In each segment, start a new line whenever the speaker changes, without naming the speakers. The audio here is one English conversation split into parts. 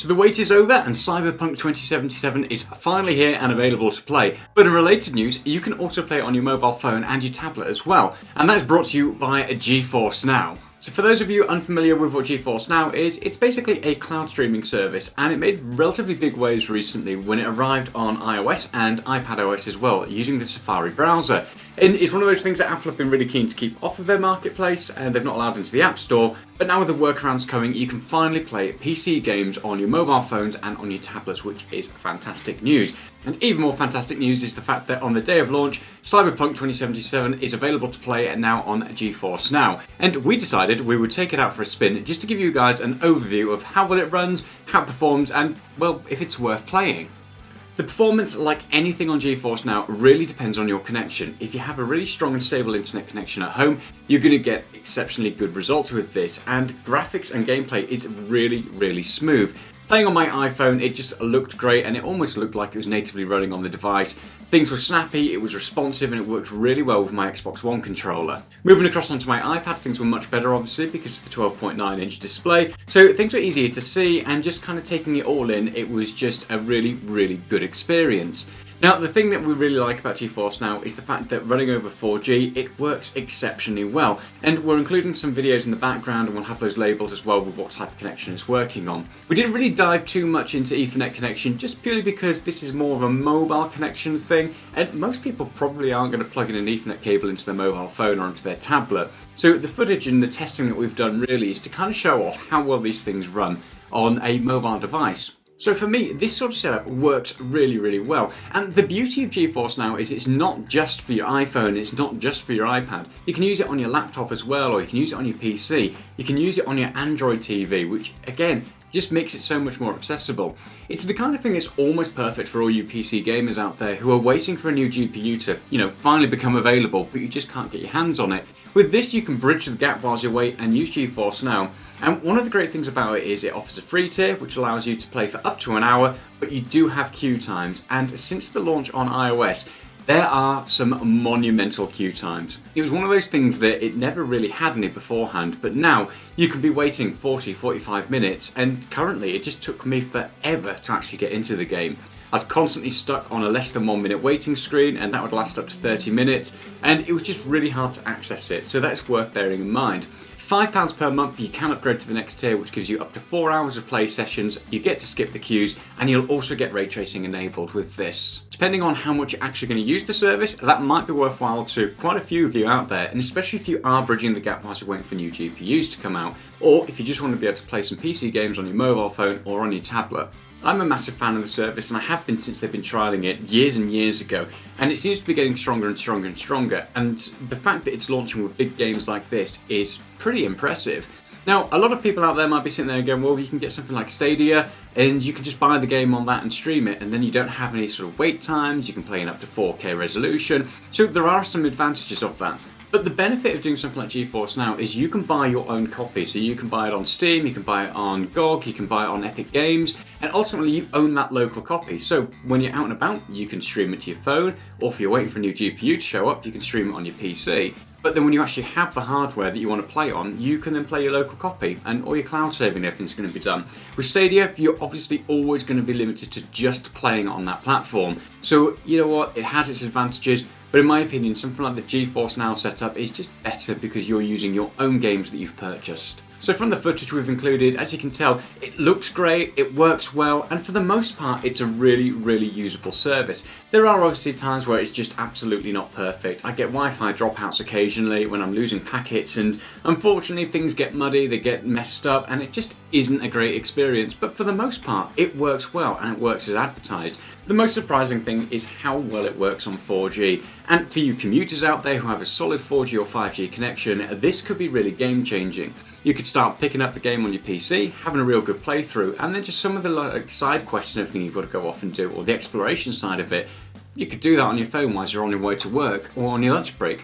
So the wait is over and Cyberpunk 2077 is finally here and available to play. But in related news, you can also play it on your mobile phone and your tablet as well. And that's brought to you by GeForce NOW. So for those of you unfamiliar with what GeForce NOW is, it's basically a cloud streaming service, and it made relatively big waves recently when it arrived on iOS and iPadOS as well, using the Safari browser. And it's one of those things that Apple have been really keen to keep off of their marketplace, and they've not allowed into the App Store. But now with the workarounds coming, you can finally play PC games on your mobile phones and on your tablets, which is fantastic news. And even more fantastic news is the fact that on the day of launch, Cyberpunk 2077 is available to play now on GeForce NOW. And we decided we would take it out for a spin just to give you guys an overview of how well it runs, how it performs, and, well, if it's worth playing. The performance, like anything on GeForce NOW, really depends on your connection. If you have a really strong and stable internet connection at home, you're going to get exceptionally good results with this, and graphics and gameplay is really smooth. Playing on my iPhone, it just looked great, and it almost looked like it was natively running on the device. Things were snappy, it was responsive, and it worked really well with my Xbox One controller. Moving across onto my iPad, things were much better obviously because of the 12.9-inch display, so things were easier to see, and just kind of taking it all in, it was just a really good experience. Now, the thing that we really like about GeForce NOW is the fact that running over 4G, it works exceptionally well. And we're including some videos in the background, and we'll have those labelled as well with what type of connection it's working on. We didn't really dive too much into Ethernet connection, just purely because this is more of a mobile connection thing, and most people probably aren't going to plug in an Ethernet cable into their mobile phone or into their tablet. So the footage and the testing that we've done really is to kind of show off how well these things run on a mobile device. So for me, this sort of setup works really well. And the beauty of GeForce NOW is it's not just for your iPhone, it's not just for your iPad. You can use it on your laptop as well, or you can use it on your PC. You can use it on your Android TV, which again, just makes it so much more accessible. It's the kind of thing that's almost perfect for all you PC gamers out there who are waiting for a new GPU to, finally become available, but you just can't get your hands on it. With this, you can bridge the gap whilst you wait and use GeForce NOW. And one of the great things about it is it offers a free tier, which allows you to play for up to an hour, but you do have queue times. And since the launch on iOS, there are some monumental queue times. It was one of those things that it never really had any beforehand, but now you can be waiting 40-45 minutes, and currently it just took me forever to actually get into the game. I was constantly stuck on a less than 1 minute waiting screen, and that would last up to 30 minutes, and it was just really hard to access it, so that's worth bearing in mind. £5 per month, you can upgrade to the next tier, which gives you up to 4 hours of play sessions. You get to skip the queues, and you'll also get ray tracing enabled with this. Depending on how much you're actually going to use the service, that might be worthwhile to quite a few of you out there, and especially if you are bridging the gap whilst you're waiting for new GPUs to come out, or if you just want to be able to play some PC games on your mobile phone or on your tablet. I'm a massive fan of the service, and I have been since they've been trialling it years and years ago, and it seems to be getting stronger and stronger, and the fact that it's launching with big games like this is pretty impressive. Now, a lot of people out there might be sitting there going, well, you can get something like Stadia, and you can just buy the game on that and stream it, and then you don't have any sort of wait times, you can play in up to 4K resolution, so there are some advantages of that. But the benefit of doing something like GeForce NOW is you can buy your own copy. So you can buy it on Steam, you can buy it on GOG, you can buy it on Epic Games, and ultimately you own that local copy. So when you're out and about, you can stream it to your phone, or if you're waiting for a new GPU to show up, you can stream it on your PC. But then when you actually have the hardware that you want to play on, you can then play your local copy, and all your cloud saving and everything's going to be done. With Stadia, you're obviously always going to be limited to just playing on that platform. So you know what, it has its advantages, but in my opinion, something like the GeForce NOW setup is just better because you're using your own games that you've purchased. So from the footage we've included, as you can tell, it looks great, it works well, and for the most part, it's a really usable service. There are obviously times where it's just absolutely not perfect. I get Wi-Fi dropouts occasionally when I'm losing packets, and unfortunately things get muddy, they get messed up, and it just isn't a great experience. But for the most part, it works well, and it works as advertised. The most surprising thing is how well it works on 4G. And for you commuters out there who have a solid 4G or 5G connection, this could be really game-changing. You could start picking up the game on your PC, having a real good playthrough, and then just some of the side quests and everything you've got to go off and do, or the exploration side of it, you could do that on your phone while you're on your way to work or on your lunch break.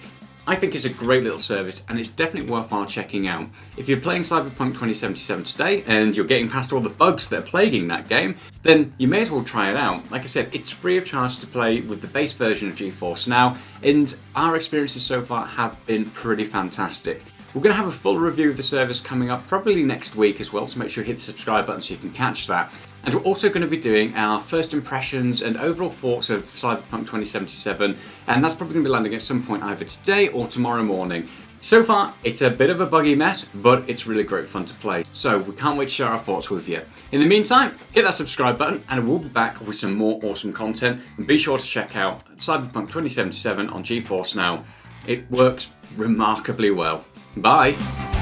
I think it's a great little service, and it's definitely worthwhile checking out. If you're playing Cyberpunk 2077 today and you're getting past all the bugs that are plaguing that game, then you may as well try it out. Like I said, it's free of charge to play with the base version of GeForce NOW, and our experiences so far have been pretty fantastic. We're going to have a full review of the service coming up probably next week as well, so make sure you hit the subscribe button so you can catch that. And we're also going to be doing our first impressions and overall thoughts of Cyberpunk 2077, and that's probably going to be landing at some point either today or tomorrow morning. So far, it's a bit of a buggy mess, but it's really great fun to play. So we can't wait to share our thoughts with you. In the meantime, hit that subscribe button and we'll be back with some more awesome content. And be sure to check out Cyberpunk 2077 on GeForce Now. It works remarkably well. Bye!